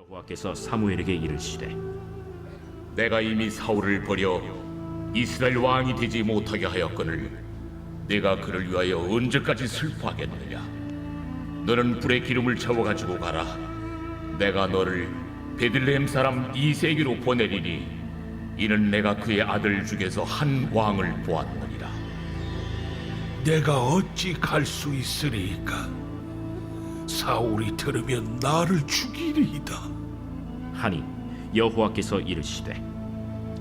여호와께서 사무엘에게 이르시되 내가 이미 사울을 버려 이스라엘 왕이 되지 못하게 하였거늘 내가 그를 위하여 언제까지 슬퍼하겠느냐. 너는 불에 기름을 채워 가지고 가라. 내가 너를 베들레헴 사람 이새에게로 보내리니 이는 내가 그의 아들 중에서 한 왕을 보았느니라. 내가 어찌 갈 수 있으리이까? 사울이 들으면 나를 죽이리이다. 하니 여호와께서 이르시되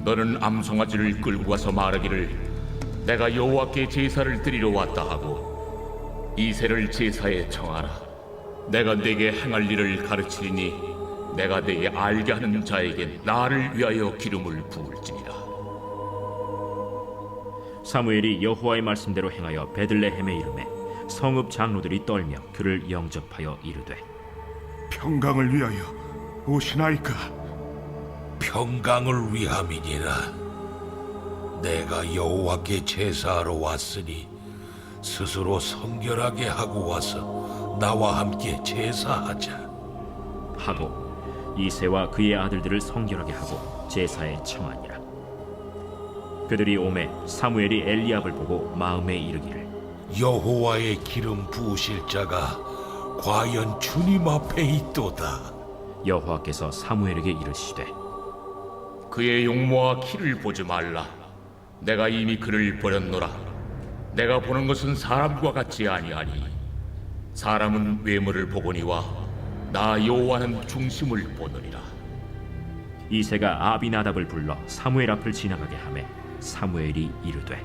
너는 암송아지를 끌고 가서 말하기를 내가 여호와께 제사를 드리러 왔다 하고 이새를 제사에 청하라. 내가 네게 행할 일을 가르치리니 내가 네게 알게 하는 자에게 나를 위하여 기름을 부을지니라. 사무엘이 여호와의 말씀대로 행하여 베들레헴에 이르매 성읍 장로들이 떨며 그를 영접하여 이르되 평강을 위하여 오시나이까? 평강을 위함이니라. 내가 여호와께 제사하러 왔으니 스스로 성결하게 하고 와서 나와 함께 제사하자. 하고 이새와 그의 아들들을 성결하게 하고 제사에 청하니라. 그들이 오매 사무엘이 엘리압을 보고 마음에 이르기를 여호와의 기름 부으실 자가 과연 주님 앞에 있도다. 여호와께서 사무엘에게 이르시되 그의 용모와 키를 보지 말라. 내가 이미 그를 버렸노라. 내가 보는 것은 사람과 같지 아니하니 사람은 외모를 보거니와 나 여호와는 중심을 보느니라. 이새가 아비나답을 불러 사무엘 앞을 지나가게 하매 사무엘이 이르되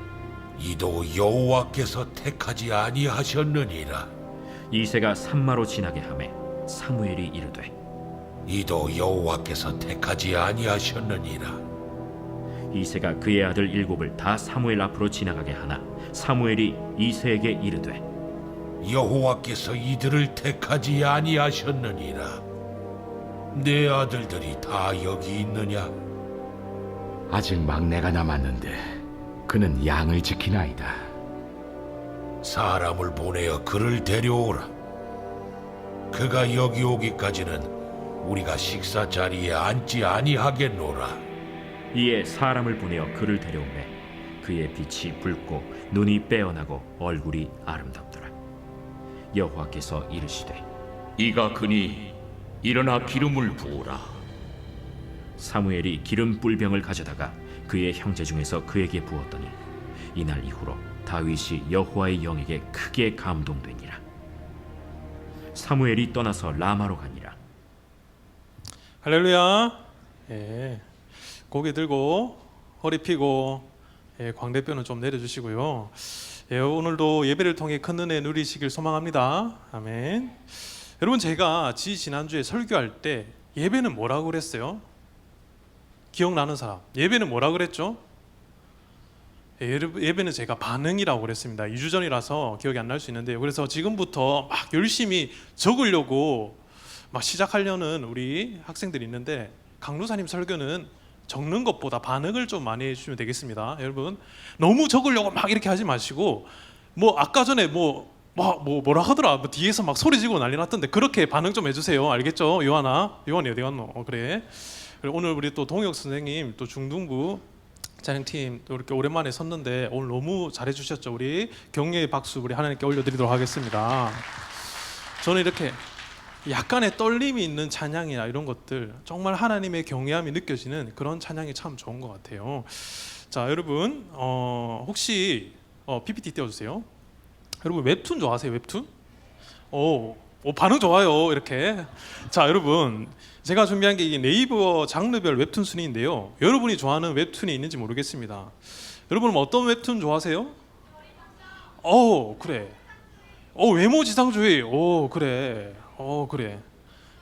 이도 여호와께서 택하지 아니하셨느니라. 이새가 산마로 지나게 하매 사무엘이 이르되 이도 여호와께서 택하지 아니하셨느니라. 이새가 그의 아들 일곱을 다 사무엘 앞으로 지나가게 하나 사무엘이 이새에게 이르되 여호와께서 이들을 택하지 아니하셨느니라. 내 아들들이 다 여기 있느냐? 아직 막내가 남았는데 그는 양을 지키나이다. 사람을 보내어 그를 데려오라. 그가 여기 오기까지는 우리가 식사 자리에 앉지 아니하겠노라. 이에 사람을 보내어 그를 데려오매 그의 빛이 붉고 눈이 빼어나고 얼굴이 아름답더라. 여호와께서 이르시되 이가 그니 일어나 기름을 부으라. 사무엘이 기름 뿔병을 가져다가 그의 형제 중에서 그에게 부었더니 이날 이후로 다윗이 여호와의 영에게 크게 감동되니라. 사무엘이 떠나서 라마로 가니라. 할렐루야. 예. 고개 들고 허리 펴고 광대뼈는 좀 내려주시고요. 예, 오늘도 예배를 통해 큰 은혜 누리시길 소망합니다. 아멘. 여러분, 제가 지난주에 설교할 때 예배는 뭐라고 그랬어요? 기억나는 사람? 예배는 뭐라고 그랬죠? 예배는 제가 반응이라고 그랬습니다. 2주 전이라서 기억이 안 날 수 있는데요. 그래서 지금부터 막 열심히 적으려고 막 시작하려는 우리 학생들이 있는데 강루사님 설교는 적는 것보다 반응을 좀 많이 해주시면 되겠습니다. 여러분, 너무 적으려고 막 이렇게 하지 마시고 뭐 아까 전에 뭐라 하더라, 뭐 뒤에서 막 소리 지르고 난리 났던데 그렇게 반응 좀 해주세요. 알겠죠? 요한이 어디 갔노? 그래. 그리고 오늘 우리 또 동혁 선생님 또 중등부 찬양팀 또 이렇게 오랜만에 섰는데 오늘 너무 잘해주셨죠. 우리 격려의 박수 우리 하나님께 올려드리도록 하겠습니다. 저는 이렇게 약간의 떨림이 있는 찬양이나 이런 것들 정말 하나님의 경외함이 느껴지는 그런 찬양이 참 좋은 것 같아요. 자, 여러분 혹시 PPT 띄워주세요. 여러분 웹툰 좋아하세요? 웹툰? 오, 반응 좋아요. 이렇게. 자, 여러분 제가 준비한 게 이게 네이버 장르별 웹툰 순위인데요. 여러분이 좋아하는 웹툰이 있는지 모르겠습니다. 여러분은 어떤 웹툰 좋아하세요? 그래. 외모지상주의. 그래. 그래.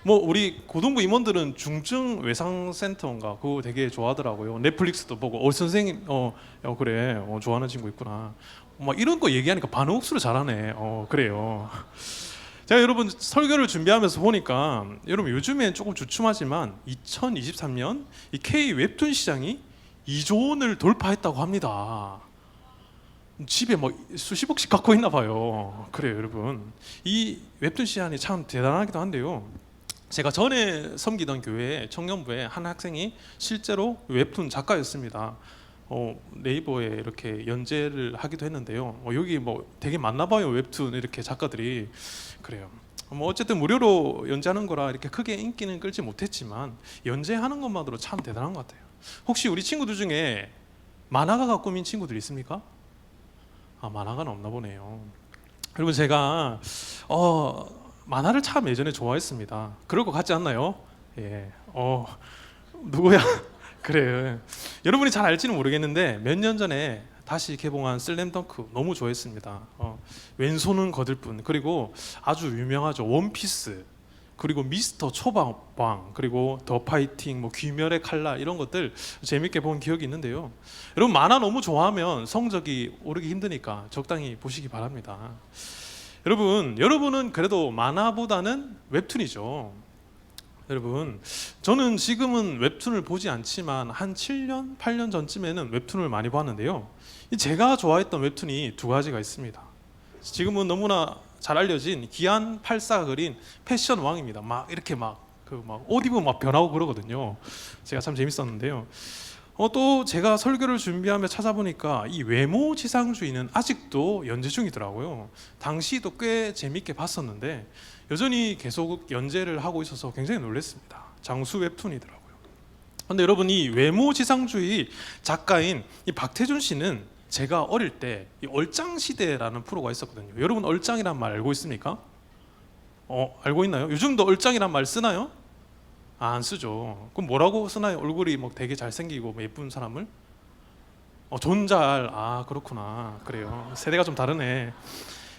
뭐 우리 고등부 임원들은 중증 외상센터인가 그거 되게 좋아하더라고요. 넷플릭스도 보고 선생님 그래 좋아하는 친구 있구나. 막 이런 거 얘기하니까 반응 흡수를 잘하네. 그래요. 제가 여러분 설교를 준비하면서 보니까 여러분 요즘엔 조금 주춤하지만 2023년 이 K 웹툰 시장이 2조 원을 돌파했다고 합니다. 집에 뭐 수십억씩 갖고 있나 봐요. 그래요, 여러분. 이 웹툰 시장이 참 대단하기도 한데요. 제가 전에 섬기던 교회 청년부에 한 학생이 실제로 웹툰 작가였습니다. 네이버에 이렇게 연재를 하기도 했는데요. 여기 뭐 되게 많나 봐요, 웹툰 이렇게 작가들이. 그래요. 뭐 어쨌든 무료로 연재하는 거라 이렇게 크게 인기는 끌지 못했지만 연재하는 것만으로 참 대단한 것 같아요. 혹시 우리 친구들 중에 만화가가 꾸민 친구들 있습니까? 만화가는 없나 보네요. 그리고 제가 만화를 참 예전에 좋아했습니다. 그럴 것 같지 않나요? 예. 누구야? 그래. 여러분이 잘 알지는 모르겠는데 몇 년 전에 다시 개봉한 슬램덩크 너무 좋아했습니다. 왼손은 거들 뿐, 그리고 아주 유명하죠. 원피스, 그리고 미스터 초밥왕, 그리고 더 파이팅, 뭐 귀멸의 칼날 이런 것들 재밌게 본 기억이 있는데요. 여러분 만화 너무 좋아하면 성적이 오르기 힘드니까 적당히 보시기 바랍니다. 여러분은 그래도 만화보다는 웹툰이죠. 여러분, 저는 지금은 웹툰을 보지 않지만 한 7년, 8년 전쯤에는 웹툰을 많이 봤는데요. 제가 좋아했던 웹툰이 두 가지가 있습니다. 지금은 너무나 잘 알려진 기안 84가 그린 패션 왕입니다. 막 이렇게 옷 입으면 막 변하고 그러거든요. 제가 참 재밌었는데요. 또 제가 설교를 준비하며 찾아보니까 이 외모 지상주의는 아직도 연재 중이더라고요. 당시도 꽤 재밌게 봤었는데 여전히 계속 연재를 하고 있어서 굉장히 놀랐습니다. 장수 웹툰이더라고요. 그런데 여러분, 이 외모 지상주의 작가인 이 박태준 씨는 제가 어릴 때 이 얼짱시대라는 프로가 있었거든요. 여러분 얼짱이란 말 알고 있습니까? 알고 있나요? 요즘도 얼짱이란 말 쓰나요? 안 쓰죠. 그럼 뭐라고 쓰나요? 얼굴이 뭐 되게 잘생기고 뭐 예쁜 사람을? 존잘. 그렇구나. 그래요. 세대가 좀 다르네.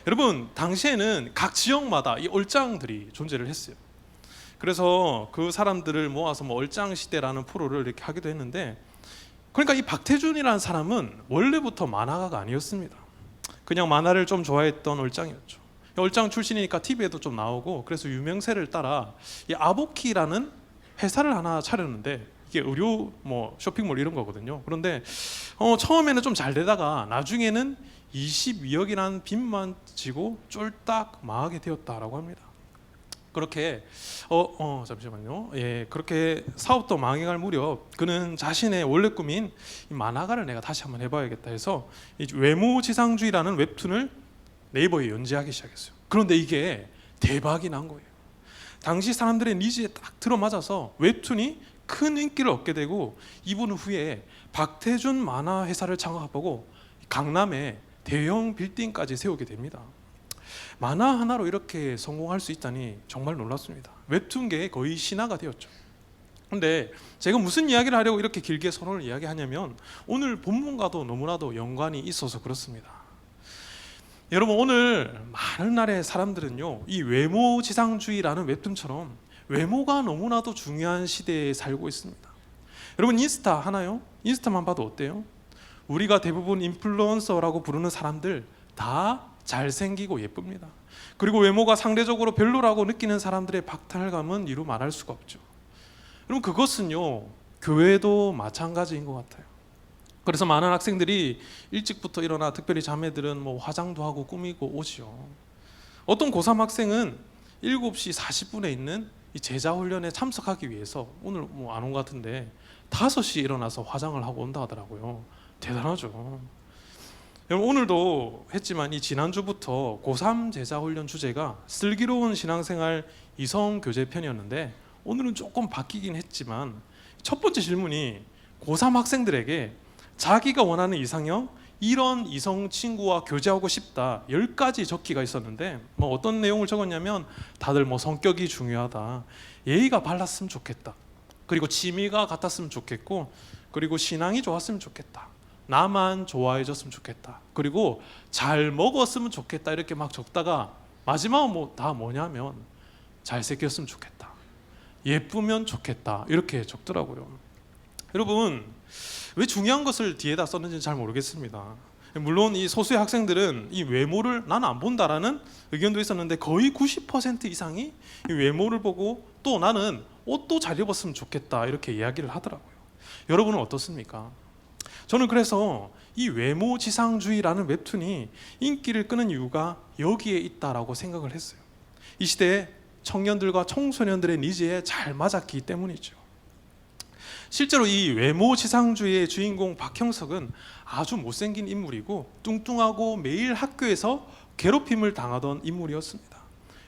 여러분, 당시에는 각 지역마다 이 얼짱들이 존재를 했어요. 그래서 그 사람들을 모아서 뭐 얼짱 시대라는 프로를 이렇게 하기도 했는데, 그러니까 이 박태준이라는 사람은 원래부터 만화가가 아니었습니다. 그냥 만화를 좀 좋아했던 얼짱이었죠. 얼짱 출신이니까 TV에도 좀 나오고, 그래서 유명세를 따라 이 아보키라는 회사를 하나 차렸는데, 이게 의류 뭐 쇼핑몰 이런 거거든요. 그런데 처음에는 좀 잘 되다가 나중에는 22억이라는 빚만 지고 쫄딱 망하게 되었다라고 합니다. 그렇게 잠시만요. 예, 그렇게 사업도 망해갈 무렵 그는 자신의 원래 꿈인 이 만화가를 내가 다시 한번 해봐야겠다 해서 이 외모지상주의라는 웹툰을 네이버에 연재하기 시작했어요. 그런데 이게 대박이 난 거예요. 당시 사람들의 니즈에 딱 들어맞아서 웹툰이 큰 인기를 얻게 되고, 이분 후에 박태준 만화 회사를 창업하고 강남에 대형 빌딩까지 세우게 됩니다. 만화 하나로 이렇게 성공할 수 있다니 정말 놀랐습니다. 웹툰계의 거의 신화가 되었죠. 근데 제가 무슨 이야기를 하려고 이렇게 길게 선언을 이야기하냐면 오늘 본문과도 너무나도 연관이 있어서 그렇습니다. 여러분, 오늘 많은 나라의 사람들은요, 이 외모지상주의라는 웹툰처럼 외모가 너무나도 중요한 시대에 살고 있습니다. 여러분, 인스타 하나요? 인스타만 봐도 어때요? 우리가 대부분 인플루언서라고 부르는 사람들 다 잘생기고 예쁩니다. 그리고 외모가 상대적으로 별로라고 느끼는 사람들의 박탈감은 이루 말할 수가 없죠. 여러분, 그것은요, 교회도 마찬가지인 것 같아요. 그래서 많은 학생들이 일찍부터 일어나, 특별히 자매들은 뭐 화장도 하고 꾸미고 오지요. 어떤 고3 학생은 7시 40분에 있는 이 제자 훈련에 참석하기 위해서, 오늘 뭐 안 온 것 같은데 5시에 일어나서 화장을 하고 온다 하더라고요. 대단하죠. 여러분, 오늘도 했지만 이 지난주부터 고3 제자 훈련 주제가 슬기로운 신앙생활 이성 교제 편이었는데, 오늘은 조금 바뀌긴 했지만 첫 번째 질문이 고3 학생들에게 자기가 원하는 이상형, 이런 이성 친구와 교제하고 싶다 10가지 적기가 있었는데, 뭐 어떤 내용을 적었냐면 다들 뭐 성격이 중요하다, 예의가 발랐으면 좋겠다, 그리고 취미가 같았으면 좋겠고, 그리고 신앙이 좋았으면 좋겠다, 나만 좋아해 줬으면 좋겠다, 그리고 잘 먹었으면 좋겠다, 이렇게 막 적다가 마지막은 뭐 다 뭐냐면 잘생겼으면 좋겠다, 예쁘면 좋겠다, 이렇게 적더라고요. 여러분, 왜 중요한 것을 뒤에다 썼는지는 잘 모르겠습니다. 물론 이 소수의 학생들은 이 외모를 나는 안 본다라는 의견도 있었는데, 거의 90% 이상이 이 외모를 보고 또 나는 옷도 잘 입었으면 좋겠다, 이렇게 이야기를 하더라고요. 여러분은 어떻습니까? 저는 그래서 이 외모지상주의라는 웹툰이 인기를 끄는 이유가 여기에 있다라고 생각을 했어요. 이 시대에 청년들과 청소년들의 니즈에 잘 맞았기 때문이죠. 실제로 이 외모 지상주의의 주인공 박형석은 아주 못생긴 인물이고 뚱뚱하고 매일 학교에서 괴롭힘을 당하던 인물이었습니다.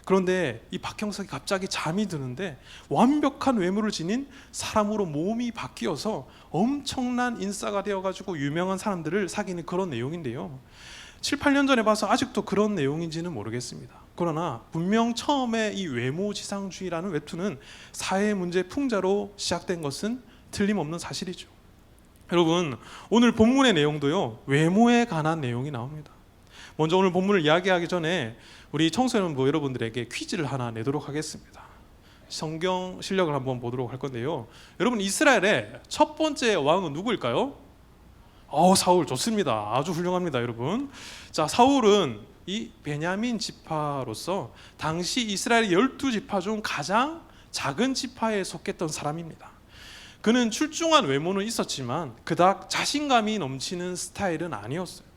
그런데 이 박형석이 갑자기 잠이 드는데 완벽한 외모를 지닌 사람으로 몸이 바뀌어서 엄청난 인싸가 되어가지고 유명한 사람들을 사귀는 그런 내용인데요. 7, 8년 전에 봐서 아직도 그런 내용인지는 모르겠습니다. 그러나 분명 처음에 이 외모지상주의라는 웹툰은 사회 문제 풍자로 시작된 것은 틀림없는 사실이죠. 여러분, 오늘 본문의 내용도요, 외모에 관한 내용이 나옵니다. 먼저 오늘 본문을 이야기하기 전에 우리 청소년부 여러분들에게 퀴즈를 하나 내도록 하겠습니다. 성경 실력을 한번 보도록 할 건데요. 여러분, 이스라엘의 첫 번째 왕은 누구일까요? 사울. 좋습니다. 아주 훌륭합니다, 여러분. 자, 사울은 이 베냐민 지파로서 당시 이스라엘 12지파 중 가장 작은 지파에 속했던 사람입니다. 그는 출중한 외모는 있었지만 그닥 자신감이 넘치는 스타일은 아니었어요.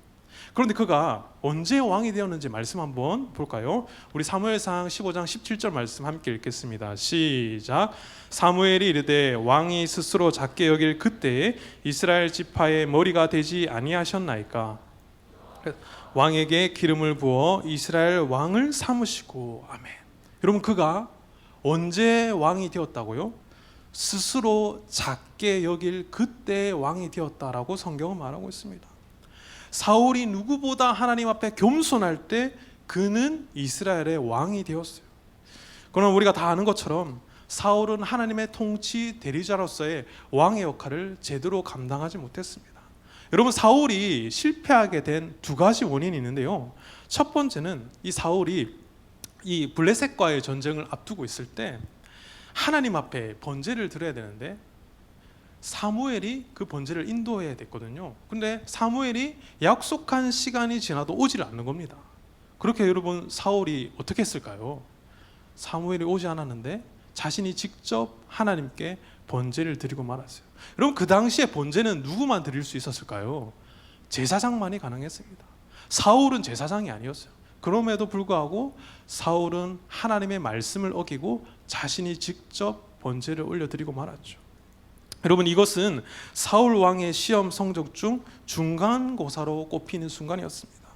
그런데 그가 언제 왕이 되었는지 말씀 한번 볼까요? 우리 사무엘상 15장 17절 말씀 함께 읽겠습니다. 시작. 사무엘이 이르되 왕이 스스로 작게 여길 그때에 이스라엘 지파의 머리가 되지 아니하셨나이까. 왕에게 기름을 부어 이스라엘 왕을 삼으시고. 아멘. 여러분, 그가 언제 왕이 되었다고요? 스스로 작게 여길 그때 왕이 되었다라고 성경은 말하고 있습니다. 사울이 누구보다 하나님 앞에 겸손할 때 그는 이스라엘의 왕이 되었어요. 그러나 우리가 다 아는 것처럼 사울은 하나님의 통치 대리자로서의 왕의 역할을 제대로 감당하지 못했습니다. 여러분, 사울이 실패하게 된 두 가지 원인이 있는데요. 첫 번째는 이 사울이 이 블레셋과의 전쟁을 앞두고 있을 때 하나님 앞에 번제를 드려야 되는데 사무엘이 그 번제를 인도해야 됐거든요. 근데 사무엘이 약속한 시간이 지나도 오질 않는 겁니다. 그렇게 여러분, 사울이 어떻게 했을까요? 사무엘이 오지 않았는데 자신이 직접 하나님께 번제를 드리고 말았어요. 여러분, 그 당시에 번제는 누구만 드릴 수 있었을까요? 제사장만이 가능했습니다. 사울은 제사장이 아니었어요. 그럼에도 불구하고 사울은 하나님의 말씀을 어기고 자신이 직접 번제를 올려드리고 말았죠. 여러분, 이것은 사울 왕의 시험 성적 중 중간고사로 꼽히는 순간이었습니다.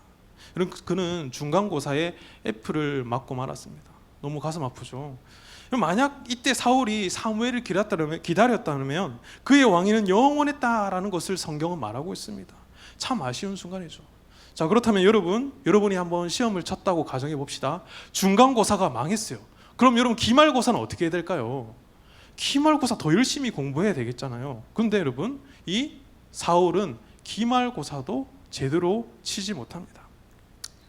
여러분, 그는 중간고사에 F를 맞고 말았습니다. 너무 가슴 아프죠. 만약 이때 사울이 사무엘을 기다렸다면 그의 왕위는 영원했다라는 것을 성경은 말하고 있습니다. 참 아쉬운 순간이죠. 자, 그렇다면 여러분이 한번 시험을 쳤다고 가정해 봅시다. 중간고사가 망했어요. 그럼 여러분, 기말고사는 어떻게 해야 될까요? 기말고사 더 열심히 공부해야 되겠잖아요. 근데 여러분, 이 사울은 기말고사도 제대로 치지 못합니다.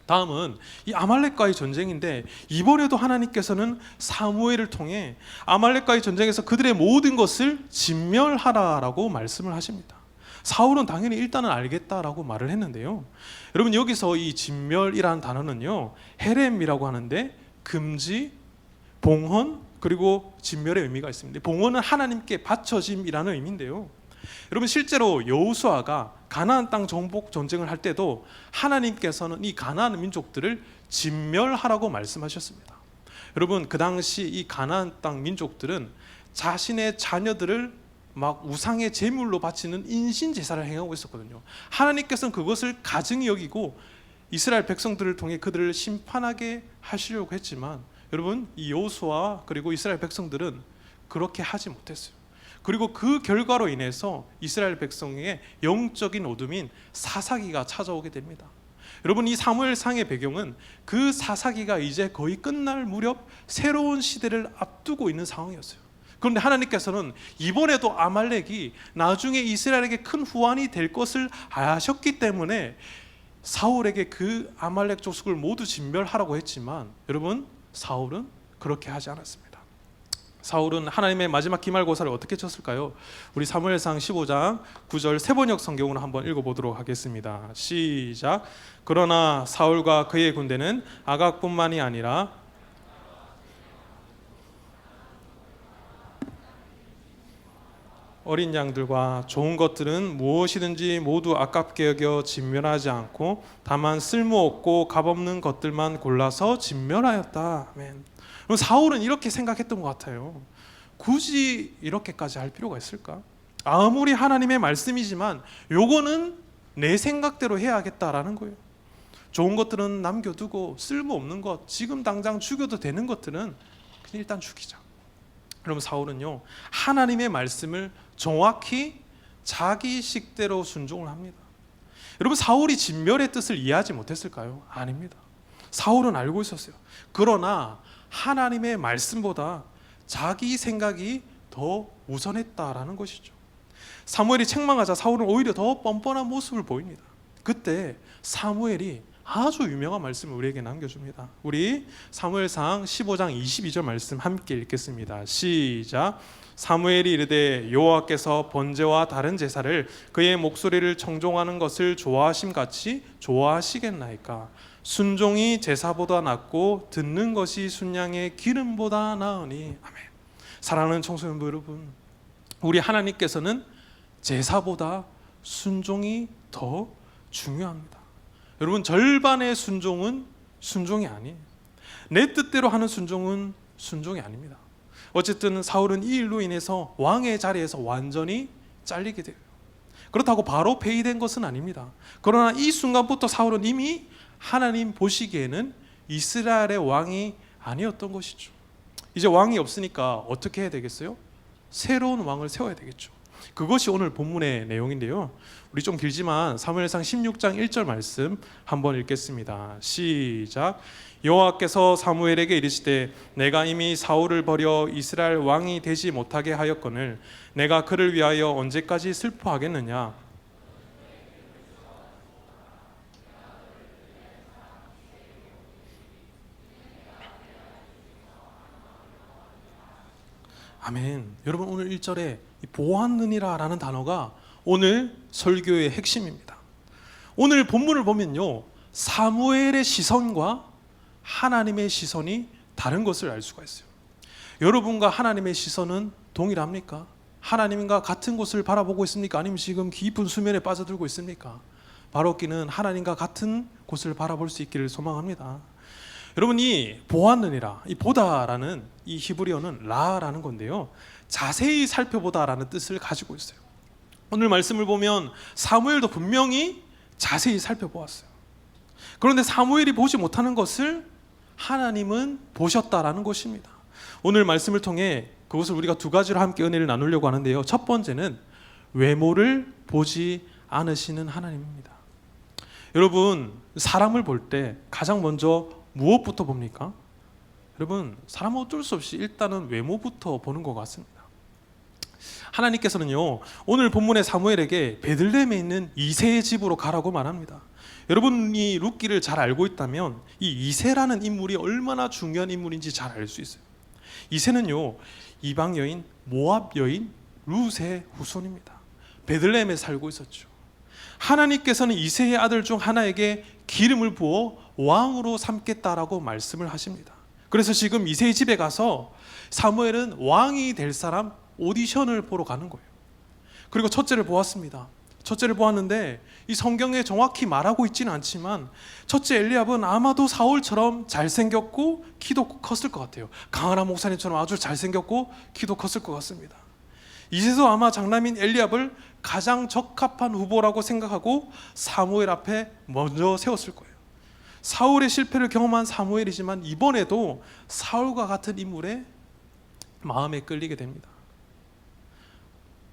다음은 이 아말렉과의 전쟁인데 이번에도 하나님께서는 사무엘을 통해 아말렉과의 전쟁에서 그들의 모든 것을 진멸하라라고 말씀을 하십니다. 사울은 당연히 일단은 알겠다라고 말을 했는데요. 여러분, 여기서 이 진멸이라는 단어는요, 헤렘이라고 하는데 금지, 봉헌, 그리고 진멸의 의미가 있습니다. 봉헌은 하나님께 바쳐짐이라는 의미인데요. 여러분, 실제로 여호수아가 가나안 땅 정복 전쟁을 할 때도 하나님께서는 이 가나안 민족들을 진멸하라고 말씀하셨습니다. 여러분, 그 당시 이 가나안 땅 민족들은 자신의 자녀들을 막 우상의 제물로 바치는 인신 제사를 행하고 있었거든요. 하나님께서는 그것을 가증히 여기고 이스라엘 백성들을 통해 그들을 심판하게 하시려고 했지만 여러분, 이 여호수아 그리고 이스라엘 백성들은 그렇게 하지 못했어요. 그리고 그 결과로 인해서 이스라엘 백성의 영적인 어둠인 사사기가 찾아오게 됩니다. 여러분, 이 사무엘상의 배경은 그 사사기가 이제 거의 끝날 무렵 새로운 시대를 앞두고 있는 상황이었어요. 그런데 하나님께서는 이번에도 아말렉이 나중에 이스라엘에게 큰 후환이 될 것을 아셨기 때문에 사울에게 그 아말렉 족속을 모두 진멸하라고 했지만 여러분, 사울은 그렇게 하지 않았습니다. 사울은 하나님의 마지막 기말고사를 어떻게 쳤을까요? 우리 사무엘상 15장 9절 세번역 성경으로 한번 읽어보도록 하겠습니다. 시작. 그러나 사울과 그의 군대는 아각뿐만이 아니라 어린 양들과 좋은 것들은 무엇이든지 모두 아깝게 여겨 진멸하지 않고 다만 쓸모없고 값없는 것들만 골라서 진멸하였다. 아멘. 그럼 사울은 이렇게 생각했던 것 같아요. 굳이 이렇게까지 할 필요가 있을까? 아무리 하나님의 말씀이지만 요거는 내 생각대로 해야겠다라는 거예요. 좋은 것들은 남겨두고 쓸모없는 것, 지금 당장 죽여도 되는 것들은 그냥 일단 죽이자. 그럼 사울은요, 하나님의 말씀을 정확히 자기 식대로 순종을 합니다. 여러분, 사울이 진멸의 뜻을 이해하지 못했을까요? 아닙니다. 사울은 알고 있었어요. 그러나 하나님의 말씀보다 자기 생각이 더 우선했다라는 것이죠. 사무엘이 책망하자 사울은 오히려 더 뻔뻔한 모습을 보입니다. 그때 사무엘이 아주 유명한 말씀을 우리에게 남겨줍니다. 우리 사무엘상 15장 22절 말씀 함께 읽겠습니다. 시작. 사무엘이 이르되 여호와께서 번제와 다른 제사를 그의 목소리를 청종하는 것을 좋아하심 같이 좋아하시겠나이까. 순종이 제사보다 낫고 듣는 것이 순양의 기름보다 나으니. 아멘. 사랑하는 청소년부 여러분, 우리 하나님께서는 제사보다 순종이 더 중요합니다. 여러분, 절반의 순종은 순종이 아니에요. 내 뜻대로 하는 순종은 순종이 아닙니다. 어쨌든 사울은 이 일로 인해서 왕의 자리에서 완전히 잘리게 돼요. 그렇다고 바로 폐위된 것은 아닙니다. 그러나 이 순간부터 사울은 이미 하나님 보시기에는 이스라엘의 왕이 아니었던 것이죠. 이제 왕이 없으니까 어떻게 해야 되겠어요? 새로운 왕을 세워야 되겠죠. 그것이 오늘 본문의 내용인데요. 우리 좀 길지만 사무엘상 16장 1절 말씀 한번 읽겠습니다. 시작. 여호와께서 사무엘에게 이르시되 내가 이미 사울을 버려 이스라엘 왕이 되지 못하게 하였거늘 내가 그를 위하여 언제까지 슬퍼하겠느냐. 아멘. 여러분, 오늘 1절에 보았느니라 라는 단어가 오늘 설교의 핵심입니다. 오늘 본문을 보면요, 사무엘의 시선과 하나님의 시선이 다른 것을 알 수가 있어요. 여러분과 하나님의 시선은 동일합니까? 하나님과 같은 곳을 바라보고 있습니까? 아니면 지금 깊은 수면에 빠져들고 있습니까? 바로기는 하나님과 같은 곳을 바라볼 수 있기를 소망합니다. 여러분, 이 보았느니라, 이 보다라는 이 히브리어는 라라는 건데요, 자세히 살펴보다라는 뜻을 가지고 있어요. 오늘 말씀을 보면 사무엘도 분명히 자세히 살펴보았어요. 그런데 사무엘이 보지 못하는 것을 하나님은 보셨다라는 것입니다. 오늘 말씀을 통해 그것을 우리가 두 가지로 함께 은혜를 나누려고 하는데요. 첫 번째는 외모를 보지 않으시는 하나님입니다. 여러분, 사람을 볼 때 가장 먼저 무엇부터 봅니까? 여러분, 사람은 어쩔 수 없이 일단은 외모부터 보는 것 같습니다. 하나님께서는요, 오늘 본문의 사무엘에게 베들레헴에 있는 이새의 집으로 가라고 말합니다. 여러분이 룻기를 잘 알고 있다면 이 이새라는 인물이 얼마나 중요한 인물인지 잘 알 수 있어요. 이새는요, 이방 여인 모압 여인 룻의 후손입니다. 베들레헴에 살고 있었죠. 하나님께서는 이새의 아들 중 하나에게 기름을 부어 왕으로 삼겠다라고 말씀을 하십니다. 그래서 지금 이새의 집에 가서 사무엘은 왕이 될 사람 오디션을 보러 가는 거예요. 그리고 첫째를 보았습니다. 첫째를 보았는데 이 성경에 정확히 말하고 있지는 않지만 첫째 엘리압은 아마도 사울처럼 잘생겼고 키도 컸을 것 같아요. 강하나 목사님처럼 아주 잘생겼고 키도 컸을 것 같습니다. 이제서 아마 장남인 엘리압을 가장 적합한 후보라고 생각하고 사무엘 앞에 먼저 세웠을 거예요. 사울의 실패를 경험한 사무엘이지만 이번에도 사울과 같은 인물에 마음에 끌리게 됩니다.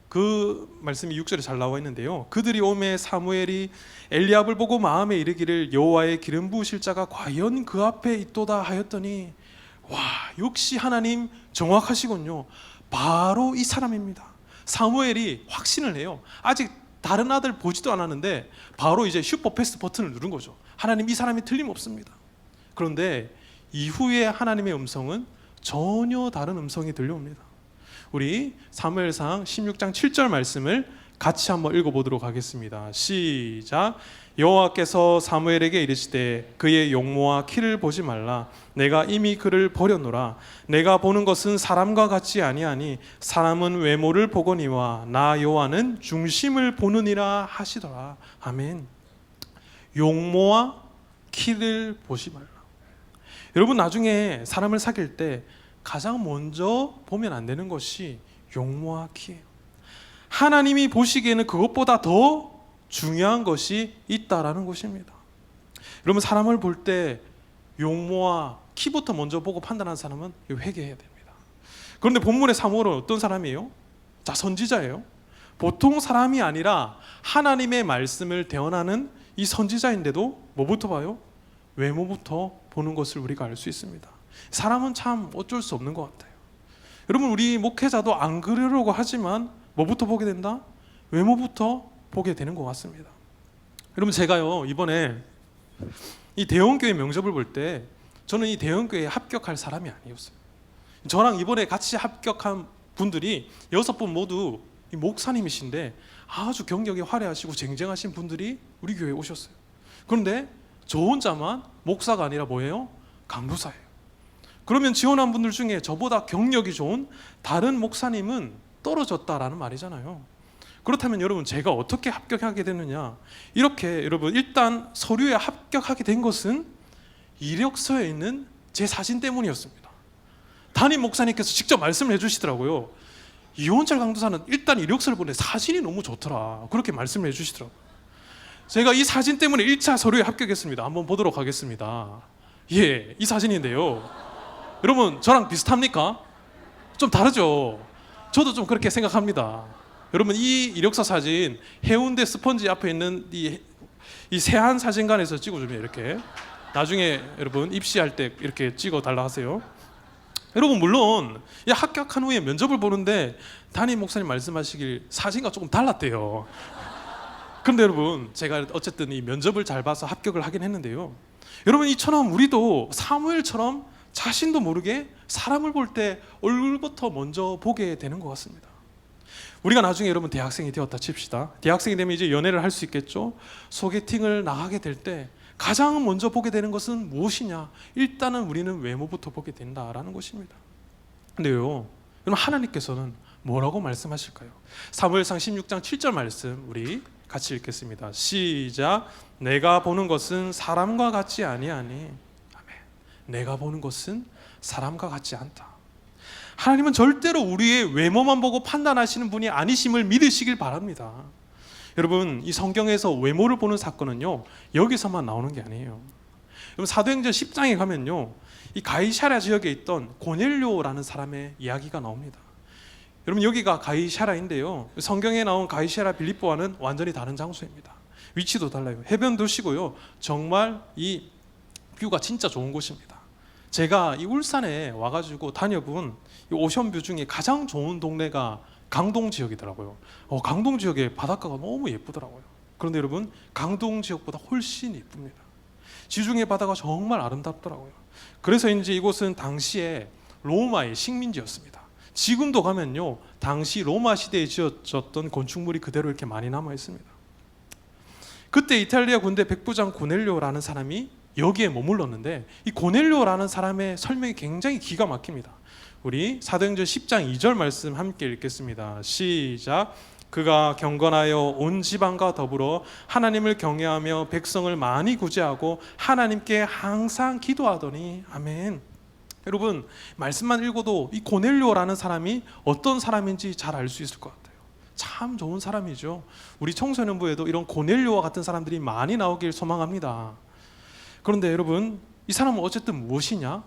그 말씀이 6절에 잘 나와 있는데요, 그들이 오매 사무엘이 엘리압을 보고 마음에 이르기를 여호와의 기름 부으실 자가 과연 그 앞에 있도다 하였더니, 와, 역시 하나님 정확하시군요. 바로 이 사람입니다. 사무엘이 확신을 해요. 아직 다른 아들 보지도 않았는데 바로 이제 슈퍼패스 버튼을 누른 거죠. 하나님, 이 사람이 틀림없습니다. 그런데 이후에 하나님의 음성은 전혀 다른 음성이 들려옵니다. 우리 사무엘상 16장 7절 말씀을 같이 한번 읽어보도록 하겠습니다. 시작. 여호와께서 사무엘에게 이르시되 그의 용모와 키를 보지 말라. 내가 이미 그를 버렸노라. 내가 보는 것은 사람과 같지 아니하니 사람은 외모를 보거니와 나 여호와는 중심을 보느니라 하시더라. 아멘. 용모와 키를 보지 말라. 여러분, 나중에 사람을 사귈 때 가장 먼저 보면 안 되는 것이 용모와 키예요. 하나님이 보시기에는 그것보다 더 중요한 것이 있다라는 것입니다. 여러분, 사람을 볼 때 용모와 키부터 먼저 보고 판단하는 사람은 회개해야 됩니다. 그런데 본문의 사무엘은 어떤 사람이에요? 자, 선지자예요. 보통 사람이 아니라 하나님의 말씀을 대언하는 이 선지자인데도 뭐부터 봐요? 외모부터 보는 것을 우리가 알 수 있습니다. 사람은 참 어쩔 수 없는 것 같아요. 여러분, 우리 목회자도 안 그러려고 하지만 뭐부터 보게 된다? 외모부터 보게 되는 것 같습니다. 여러분, 제가요 이번에 이 대형교회 명접을 볼 때 저는 이 대형교회에 합격할 사람이 아니었어요. 저랑 이번에 같이 합격한 분들이 6분 모두 이 목사님이신데 아주 경력이 화려하시고 쟁쟁하신 분들이 우리 교회에 오셨어요. 그런데 저 혼자만 목사가 아니라 뭐예요? 강도사예요. 그러면 지원한 분들 중에 저보다 경력이 좋은 다른 목사님은 떨어졌다라는 말이잖아요. 그렇다면 여러분, 제가 어떻게 합격하게 됐느냐? 이렇게 여러분, 일단 서류에 합격하게 된 것은 이력서에 있는 제 사진 때문이었습니다. 담임 목사님께서 직접 말씀을 해주시더라고요. 이원철 강도사는 일단 이력서를 보내 사진이 너무 좋더라, 그렇게 말씀을 해주시더라고요. 제가 이 사진 때문에 1차 서류에 합격했습니다. 한번 보도록 하겠습니다. 예, 이 사진인데요. 여러분, 저랑 비슷합니까? 좀 다르죠? 저도 좀 그렇게 생각합니다. 여러분, 이 이력서 사진 해운대 스펀지 앞에 있는 이 세안 사진관에서 찍어주면 이렇게 나중에 여러분 입시할 때 이렇게 찍어 달라 하세요. 여러분, 물론 이 합격한 후에 면접을 보는데 담임 목사님 말씀하시길 사진과 조금 달랐대요. 그런데 여러분, 제가 어쨌든 이 면접을 잘 봐서 합격을 하긴 했는데요. 여러분, 이처럼 우리도 사무엘처럼 자신도 모르게 사람을 볼 때 얼굴부터 먼저 보게 되는 것 같습니다. 우리가 나중에 여러분 대학생이 되었다 칩시다. 대학생이 되면 이제 연애를 할 수 있겠죠. 소개팅을 나가게 될 때 가장 먼저 보게 되는 것은 무엇이냐? 일단은 우리는 외모부터 보게 된다라는 것입니다. 근데요, 여러분, 하나님께서는 뭐라고 말씀하실까요? 사무엘상 16장 7절 말씀 우리 같이 읽겠습니다. 시작. 내가 보는 것은 사람과 같지 아니하니. 아멘. 내가 보는 것은 사람과 같지 않다. 하나님은 절대로 우리의 외모만 보고 판단하시는 분이 아니심을 믿으시길 바랍니다. 여러분, 이 성경에서 외모를 보는 사건은요, 여기서만 나오는 게 아니에요. 여러분, 사도행전 10장에 가면요, 이 가이사랴 지역에 있던 고넬료라는 사람의 이야기가 나옵니다. 여러분, 여기가 가이사랴인데요, 성경에 나온 가이사랴 빌립보와는 완전히 다른 장소입니다. 위치도 달라요. 해변 도시고요, 정말 이 뷰가 진짜 좋은 곳입니다. 제가 이 울산에 와가지고 다녀본 이 오션뷰 중에 가장 좋은 동네가 강동 지역이더라고요. 강동 지역의 바닷가가 너무 예쁘더라고요. 그런데 여러분, 강동 지역보다 훨씬 예쁩니다. 지중해 바다가 정말 아름답더라고요. 그래서인지 이곳은 당시에 로마의 식민지였습니다. 지금도 가면요, 당시 로마 시대에 지어졌던 건축물이 그대로 이렇게 많이 남아 있습니다. 그때 이탈리아 군대 백부장 고넬료라는 사람이 여기에 머물렀는데, 이 고넬료라는 사람의 설명이 굉장히 기가 막힙니다. 우리 사도행전 10장 2절 말씀 함께 읽겠습니다. 시작. 그가 경건하여 온 지방과 더불어 하나님을 경외하며 백성을 많이 구제하고 하나님께 항상 기도하더니. 아멘. 여러분, 말씀만 읽어도 이 고넬료라는 사람이 어떤 사람인지 잘 알 수 있을 것 같아요. 참 좋은 사람이죠. 우리 청소년부에도 이런 고넬료와 같은 사람들이 많이 나오길 소망합니다. 그런데 여러분, 이 사람은 어쨌든 무엇이냐?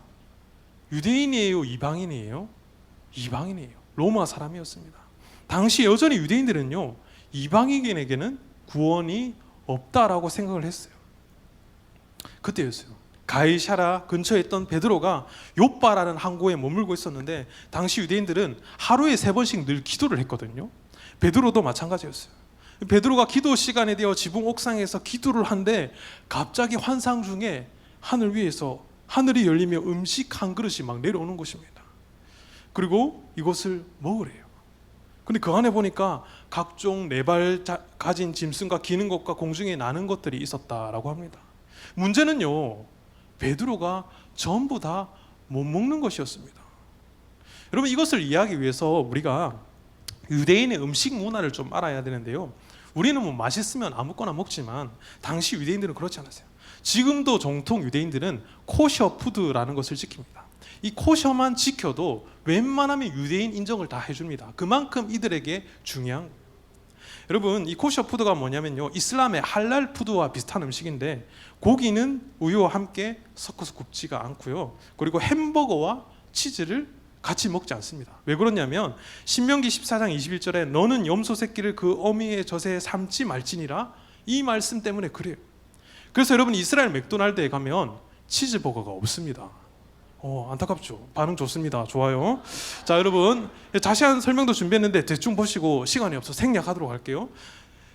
유대인이에요? 이방인이에요? 이방인이에요. 로마 사람이었습니다. 당시 여전히 유대인들은요, 이방인에게는 구원이 없다라고 생각을 했어요. 그때였어요. 가이사랴 근처에 있던 베드로가 요빠라는 항구에 머물고 있었는데, 당시 유대인들은 하루에 3번씩 늘 기도를 했거든요. 베드로도 마찬가지였어요. 베드로가 기도 시간에 되어 지붕 옥상에서 기도를 한데 갑자기 환상 중에 하늘 위에서 하늘이 열리며 음식 한 그릇이 막 내려오는 것입니다. 그리고 이것을 먹으래요. 근데 그 안에 보니까 각종 네 발 가진 짐승과 기는 것과 공중에 나는 것들이 있었다라고 합니다. 문제는요, 베드로가 전부 다 못 먹는 것이었습니다. 여러분, 이것을 이해하기 위해서 우리가 유대인의 음식 문화를 좀 알아야 되는데요, 우리는 뭐 맛있으면 아무거나 먹지만 당시 유대인들은 그렇지 않았어요. 지금도 정통 유대인들은 코셔 푸드라는 것을 지킵니다. 이 코셔만 지켜도 웬만하면 유대인 인정을 다 해줍니다. 그만큼 이들에게 중요한 거예요. 여러분, 이 코셔 푸드가 뭐냐면요, 이슬람의 할랄 푸드와 비슷한 음식인데 고기는 우유와 함께 섞어서 굽지가 않고요, 그리고 햄버거와 치즈를 같이 먹지 않습니다. 왜 그러냐면 신명기 14장 21절에 너는 염소 새끼를 그 어미의 젖에 삶지 말지니라, 이 말씀 때문에 그래요. 그래서 여러분, 이스라엘 맥도날드에 가면 치즈버거가 없습니다. 안타깝죠? 반응 좋습니다. 좋아요. 자, 여러분, 자세한 설명도 준비했는데 대충 보시고 시간이 없어서 생략하도록 할게요.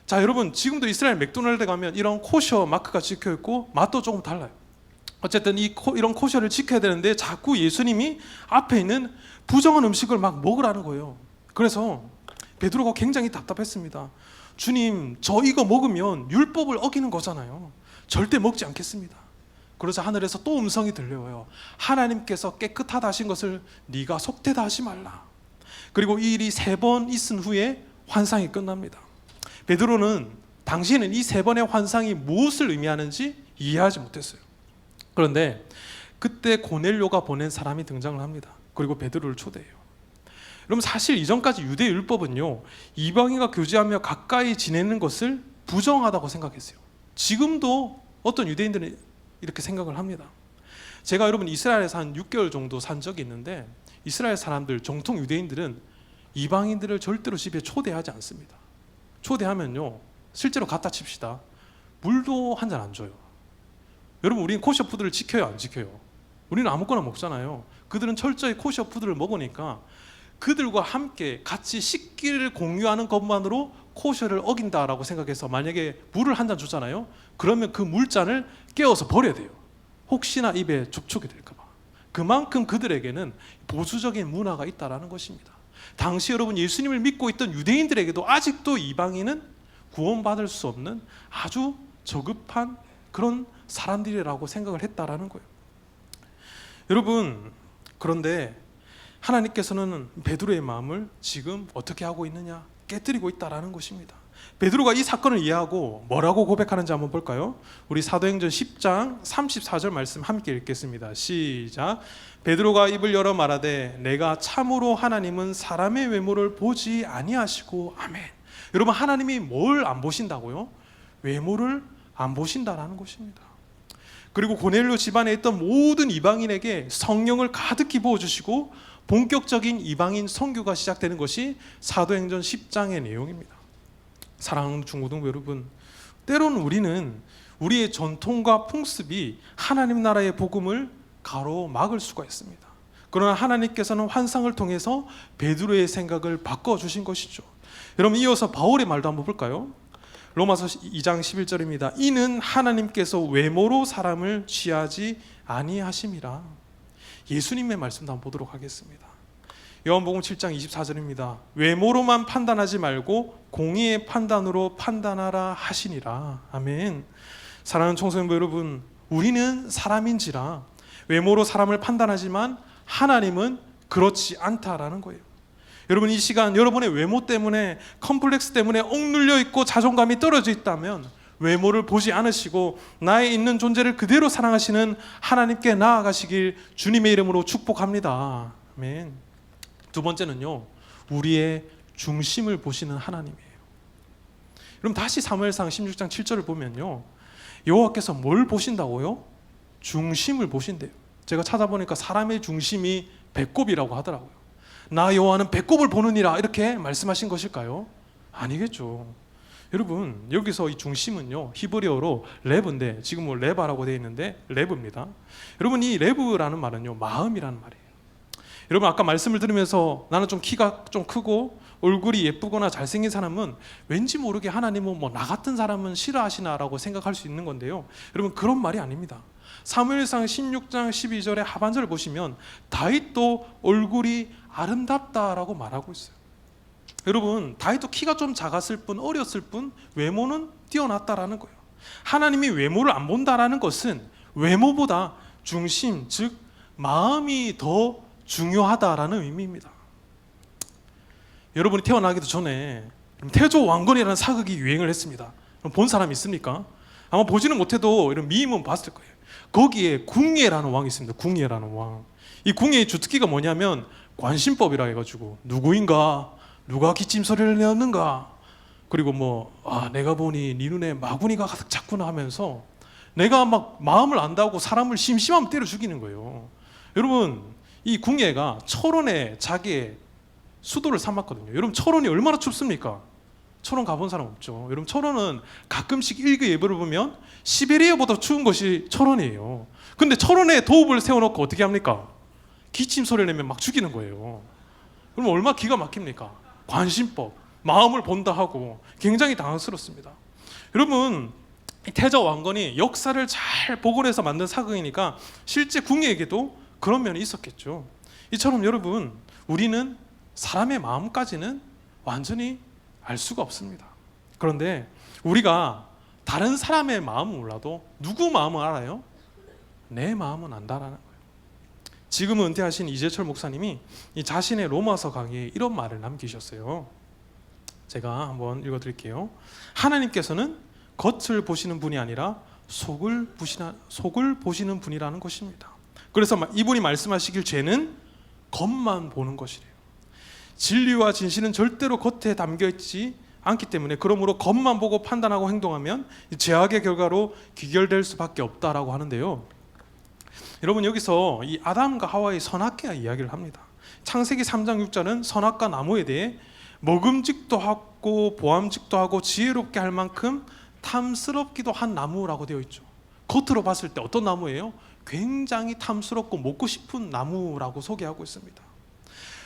자, 여러분, 지금도 이스라엘 맥도날드 가면 이런 코셔 마크가 찍혀 있고 맛도 조금 달라요. 어쨌든 이런 코셔를 지켜야 되는데 자꾸 예수님이 앞에 있는 부정한 음식을 막 먹으라는 거예요. 그래서 베드로가 굉장히 답답했습니다. 주님, 저 이거 먹으면 율법을 어기는 거잖아요. 절대 먹지 않겠습니다. 그러자 하늘에서 또 음성이 들려요. 하나님께서 깨끗하다 하신 것을 네가 속되다 하지 말라. 그리고 이 일이 3번 있은 후에 환상이 끝납니다. 베드로는 당시에는 이 3번의 환상이 무엇을 의미하는지 이해하지 못했어요. 그런데 그때 고넬료가 보낸 사람이 등장을 합니다. 그리고 베드로를 초대해요. 여러분, 사실 이전까지 유대 율법은요, 이방인과 교제하며 가까이 지내는 것을 부정하다고 생각했어요. 지금도 어떤 유대인들은 이렇게 생각을 합니다. 제가 여러분 이스라엘에서 한 6개월 정도 산 적이 있는데 이스라엘 사람들, 정통 유대인들은 이방인들을 절대로 집에 초대하지 않습니다. 초대하면요, 실제로 갖다 칩시다, 물도 한 잔 안 줘요. 여러분, 우리는 코셔 푸드를 지켜요, 안 지켜요? 우리는 아무거나 먹잖아요. 그들은 철저히 코셔 푸드를 먹으니까 그들과 함께 같이 식기를 공유하는 것만으로 코셔를 어긴다라고 생각해서 만약에 물을 한 잔 주잖아요. 그러면 그 물잔을 깨워서 버려야 돼요. 혹시나 입에 접촉이 될까 봐. 그만큼 그들에게는 보수적인 문화가 있다라는 것입니다. 당시 여러분, 예수님을 믿고 있던 유대인들에게도 아직도 이방인은 구원받을 수 없는 아주 저급한 그런 사람들이라고 생각을 했다라는 거예요. 여러분, 그런데 하나님께서는 베드로의 마음을 지금 어떻게 하고 있느냐? 깨뜨리고 있다라는 것입니다. 베드로가 이 사건을 이해하고 뭐라고 고백하는지 한번 볼까요? 우리 사도행전 10장 34절 말씀 함께 읽겠습니다. 시작. 베드로가 입을 열어 말하되 내가 참으로 하나님은 사람의 외모를 보지 아니하시고. 아멘. 여러분, 하나님이 뭘 안 보신다고요? 외모를 안 보신다라는 것입니다. 그리고 고넬료 집안에 있던 모든 이방인에게 성령을 가득히 부어주시고 본격적인 이방인 선교가 시작되는 것이 사도행전 10장의 내용입니다. 사랑하는 중고등부 여러분, 때로는 우리는 우리의 전통과 풍습이 하나님 나라의 복음을 가로막을 수가 있습니다. 그러나 하나님께서는 환상을 통해서 베드로의 생각을 바꿔주신 것이죠. 여러분, 이어서 바울의 말도 한번 볼까요? 로마서 2장 11절입니다. 이는 하나님께서 외모로 사람을 취하지 아니하심이라. 예수님의 말씀도 한번 보도록 하겠습니다. 요한복음 7장 24절입니다. 외모로만 판단하지 말고 공의의 판단으로 판단하라 하시니라. 아멘. 사랑하는 청소년부 여러분, 우리는 사람인지라 외모로 사람을 판단하지만 하나님은 그렇지 않다라는 거예요. 여러분, 이 시간 여러분의 외모 때문에, 컴플렉스 때문에 억눌려 있고 자존감이 떨어져 있다면 외모를 보지 않으시고 나의 있는 존재를 그대로 사랑하시는 하나님께 나아가시길 주님의 이름으로 축복합니다. 아멘. 두 번째는요, 우리의 중심을 보시는 하나님이에요. 그럼 다시 사무엘상 16장 7절을 보면요, 여호와께서 뭘 보신다고요? 중심을 보신대요. 제가 찾아보니까 사람의 중심이 배꼽이라고 하더라고요. 나 여호와는 배꼽을 보느니라, 이렇게 말씀하신 것일까요? 아니겠죠. 여러분, 여기서 이 중심은요, 히브리어로 레브인데, 지금 뭐 레바라고 되어 있는데 레브입니다. 여러분, 이 레브라는 말은요, 마음이라는 말이에요. 여러분, 아까 말씀을 들으면서 나는 좀 키가 좀 크고 얼굴이 예쁘거나 잘생긴 사람은 왠지 모르게 하나님은 뭐 나 같은 사람은 싫어하시나라고 생각할 수 있는 건데요, 여러분, 그런 말이 아닙니다. 사무엘상 16장 12절의 하반절을 보시면 다윗도 얼굴이 아름답다라고 말하고 있어요. 여러분 다윗도 키가 좀 작았을 뿐 어렸을 뿐 외모는 뛰어났다라는 거예요. 하나님이 외모를 안 본다라는 것은 외모보다 중심, 즉 마음이 더 중요하다라는 의미입니다. 여러분이 태어나기도 전에 태조 왕건이라는 사극이 유행을 했습니다. 본 사람 있습니까? 아마 보지는 못해도 이런 밈은 봤을 거예요. 거기에 궁예라는 왕이 있습니다. 궁예라는 왕. 이 궁예의 주특기가 뭐냐면 관심법이라 해가지고 누구인가, 누가 기침 소리를 내었는가, 그리고 내가 보니 네 눈에 마구니가 가득 찼구나 하면서 내가 막 마음을 안다고 사람을 심심하면 때려 죽이는 거예요. 여러분 이 궁예가 철원에 자기의 수도를 삼았거든요. 여러분 철원이 얼마나 춥습니까? 철원 가본 사람 없죠. 여러분 철원은 가끔씩 일기 예보를 보면 시베리아보다 추운 것이 철원이에요. 근데 철원에 도읍을 세워놓고 어떻게 합니까? 기침 소리를 내면 막 죽이는 거예요. 그럼 얼마나 기가 막힙니까? 관심법, 마음을 본다 하고 굉장히 당황스럽습니다. 여러분 태조 왕건이 역사를 잘 복원해서 만든 사극이니까 실제 궁예에게도 그런 면이 있었겠죠. 이처럼 여러분 우리는 사람의 마음까지는 완전히 알 수가 없습니다. 그런데 우리가 다른 사람의 마음은 몰라도 누구 마음은 알아요? 내 마음은 안다라는 거예요. 지금은 은퇴하신 이재철 목사님이 이 자신의 로마서 강의에 이런 말을 남기셨어요. 제가 한번 읽어드릴게요. 하나님께서는 겉을 보시는 분이 아니라 속을 보시는 분이라는 것입니다. 그래서 이분이 말씀하시길 죄는 겉만 보는 것이래요. 진리와 진실은 절대로 겉에 담겨있지 않기 때문에 그러므로 겉만 보고 판단하고 행동하면 죄악의 결과로 귀결될 수밖에 없다라고 하는데요. 여러분 여기서 이 아담과 하와의 선악과 이야기를 합니다. 창세기 3장 6절은 선악과 나무에 대해 먹음직도 하고 보암직도 하고 지혜롭게 할 만큼 탐스럽기도 한 나무라고 되어 있죠. 겉으로 봤을 때 어떤 나무예요? 굉장히 탐스럽고 먹고 싶은 나무라고 소개하고 있습니다.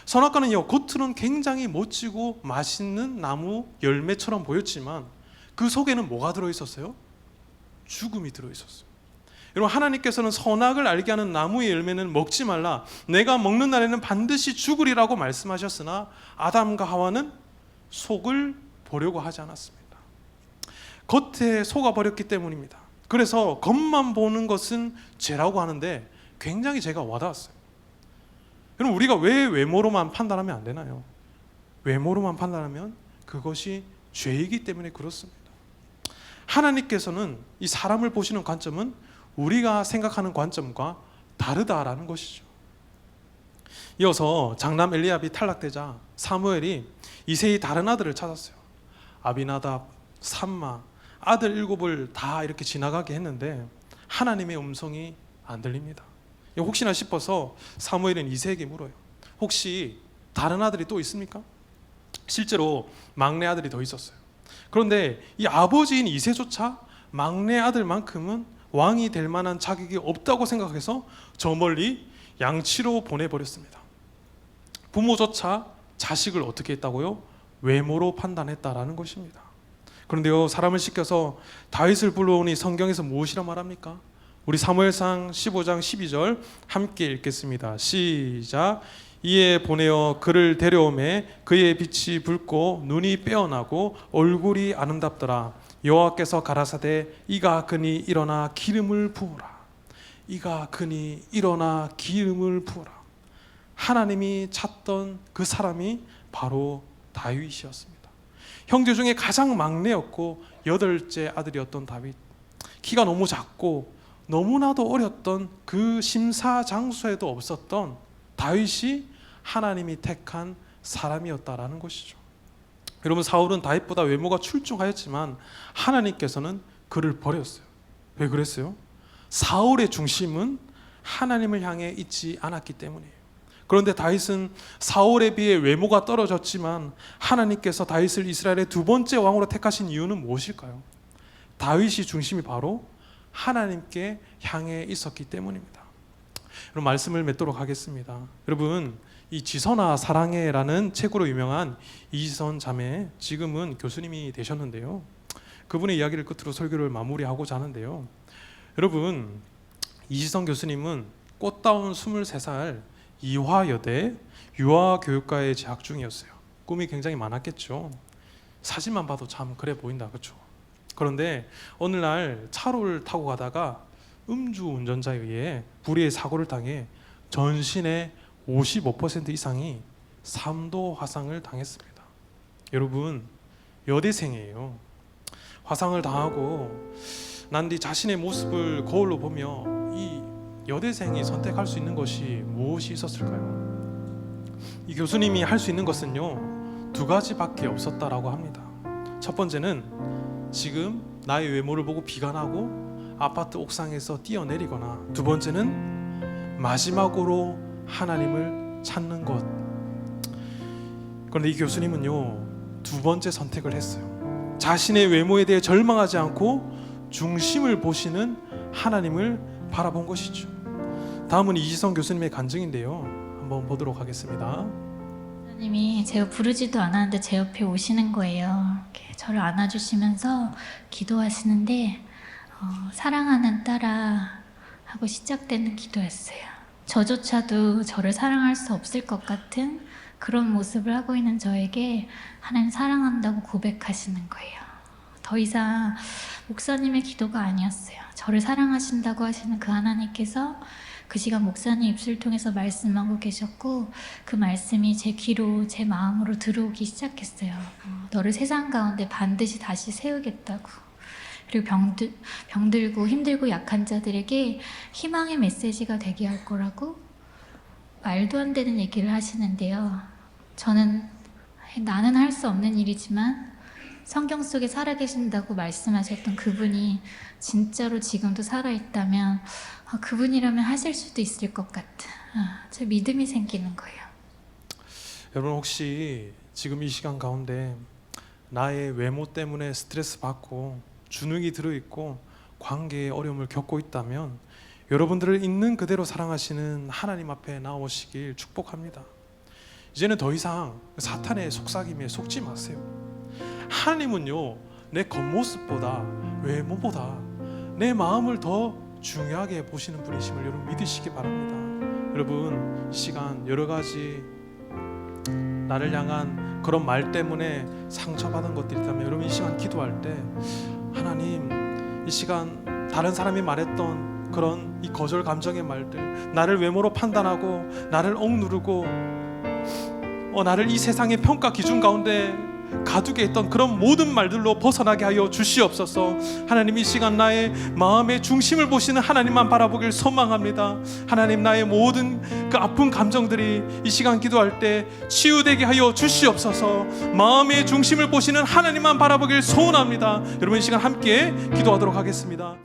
선악과는요 겉으로는 굉장히 멋지고 맛있는 나무 열매처럼 보였지만 그 속에는 뭐가 들어있었어요? 죽음이 들어있었어요. 여러분 하나님께서는 선악을 알게 하는 나무의 열매는 먹지 말라, 내가 먹는 날에는 반드시 죽으리라고 말씀하셨으나 아담과 하와는 속을 보려고 하지 않았습니다. 겉에 속아버렸기 때문입니다. 그래서 겉만 보는 것은 죄라고 하는데 굉장히 제가 와닿았어요. 여러분 우리가 왜 외모로만 판단하면 안 되나요? 외모로만 판단하면 그것이 죄이기 때문에 그렇습니다. 하나님께서는 이 사람을 보시는 관점은 우리가 생각하는 관점과 다르다라는 것이죠. 이어서 장남 엘리압이 탈락되자 사무엘이 이새의 다른 아들을 찾았어요. 아비나답, 삼마, 아들 7을 다 이렇게 지나가게 했는데 하나님의 음성이 안 들립니다. 혹시나 싶어서 사무엘은 이새에게 물어요. 혹시 다른 아들이 또 있습니까? 실제로 막내 아들이 더 있었어요. 그런데 이 아버지인 이새조차 막내 아들만큼은 왕이 될 만한 자격이 없다고 생각해서 저 멀리 양치로 보내버렸습니다. 부모조차 자식을 어떻게 했다고요? 외모로 판단했다라는 것입니다. 그런데요 사람을 시켜서 다윗을 불러오니 성경에서 무엇이라 말합니까? 우리 사무엘상 15장 12절 함께 읽겠습니다. 시작. 이에 보내어 그를 데려오매 그의 빛이 붉고 눈이 빼어나고 얼굴이 아름답더라. 여호와께서 가라사대 이가 그니 일어나 기름을 부으라. 이가 그니 일어나 기름을 부으라. 하나님이 찾던 그 사람이 바로 다윗이었습니다. 형제 중에 가장 막내였고 8째 아들이었던 다윗. 키가 너무 작고 너무나도 어렸던 그 심사장수에도 없었던 다윗이 하나님이 택한 사람이었다라는 것이죠. 여러분 사울은 다윗보다 외모가 출중하였지만 하나님께서는 그를 버렸어요. 왜 그랬어요? 사울의 중심은 하나님을 향해 있지 않았기 때문이에요. 그런데 다윗은 사울에 비해 외모가 떨어졌지만 하나님께서 다윗을 이스라엘의 2번째 왕으로 택하신 이유는 무엇일까요? 다윗이 중심이 바로 하나님께 향해 있었기 때문입니다. 여러분 말씀을 맺도록 하겠습니다. 여러분 이 지선아 사랑해라는 책으로 유명한 이지선 자매, 지금은 교수님이 되셨는데요. 그분의 이야기를 끝으로 설교를 마무리하고자 하는데요. 여러분 이지선 교수님은 꽃다운 23살 이화여대 유아교육과에 재학 중이었어요. 꿈이 굉장히 많았겠죠. 사진만 봐도 참 그래 보인다, 그렇죠? 그런데 어느 날 차로를 타고 가다가 음주 운전자에 의해 불의의 사고를 당해 전신의 55% 이상이 3도 화상을 당했습니다. 여러분, 여대생이에요. 화상을 당하고 난 뒤 자신의 모습을 거울로 보며 이 여대생이 선택할 수 있는 것이 무엇이 있었을까요? 이 교수님이 할 수 있는 것은요, 2가지밖에 없었다라고 합니다. 첫 번째는 지금 나의 외모를 보고 비관하고 아파트 옥상에서 뛰어내리거나, 두 번째는 마지막으로 하나님을 찾는 것. 그런데 이 교수님은요, 2번째 선택을 했어요. 자신의 외모에 대해 절망하지 않고 중심을 보시는 하나님을 바라본 것이죠. 다음은 이지성 교수님의 간증인데요, 한번 보도록 하겠습니다. 하나님이 제가 부르지도 않았는데 제 옆에 오시는 거예요. 이렇게 저를 안아주시면서 기도하시는데 사랑하는 딸아 하고 시작되는 기도였어요. 저조차도 저를 사랑할 수 없을 것 같은 그런 모습을 하고 있는 저에게 하나님 사랑한다고 고백하시는 거예요. 더 이상 목사님의 기도가 아니었어요. 저를 사랑하신다고 하시는 그 하나님께서 그 시간 목사님 입술 통해서 말씀하고 계셨고, 그 말씀이 제 귀로, 제 마음으로 들어오기 시작했어요. 너를 세상 가운데 반드시 다시 세우겠다고. 그리고 병들고 힘들고 약한 자들에게 희망의 메시지가 되게 할 거라고 말도 안 되는 얘기를 하시는데요. 저는 나는 할 수 없는 일이지만 성경 속에 살아계신다고 말씀하셨던 그분이 진짜로 지금도 살아있다면 그분이라면 하실 수도 있을 것 같은 제 믿음이 생기는 거예요. 여러분, 혹시 지금 이 시간 가운데 나의 외모 때문에 스트레스 받고 주눅이 들어있고 관계에 어려움을 겪고 있다면 여러분들을 있는 그대로 사랑하시는 하나님 앞에 나오시길 축복합니다. 이제는 더 이상 사탄의 속삭임에 속지 마세요. 하나님은요, 내 겉모습보다 외모보다 내 마음을 더 중요하게 보시는 분이심을 여러분 믿으시기 바랍니다. 여러분, 이 시간 여러 가지 나를 향한 그런 말 때문에 상처받은 것들이 있다면 여러분 이 시간 기도할 때 하나님, 이 시간 다른 사람이 말했던 그런 이 거절 감정의 말들, 나를 외모로 판단하고 나를 억누르고 나를 이 세상의 평가 기준 가운데 가두게 했던 그런 모든 말들로 벗어나게 하여 주시옵소서. 하나님, 이 시간 나의 마음의 중심을 보시는 하나님만 바라보길 소망합니다. 하나님, 나의 모든 그 아픈 감정들이 이 시간 기도할 때 치유되게 하여 주시옵소서. 마음의 중심을 보시는 하나님만 바라보길 소원합니다. 여러분, 이 시간 함께 기도하도록 하겠습니다.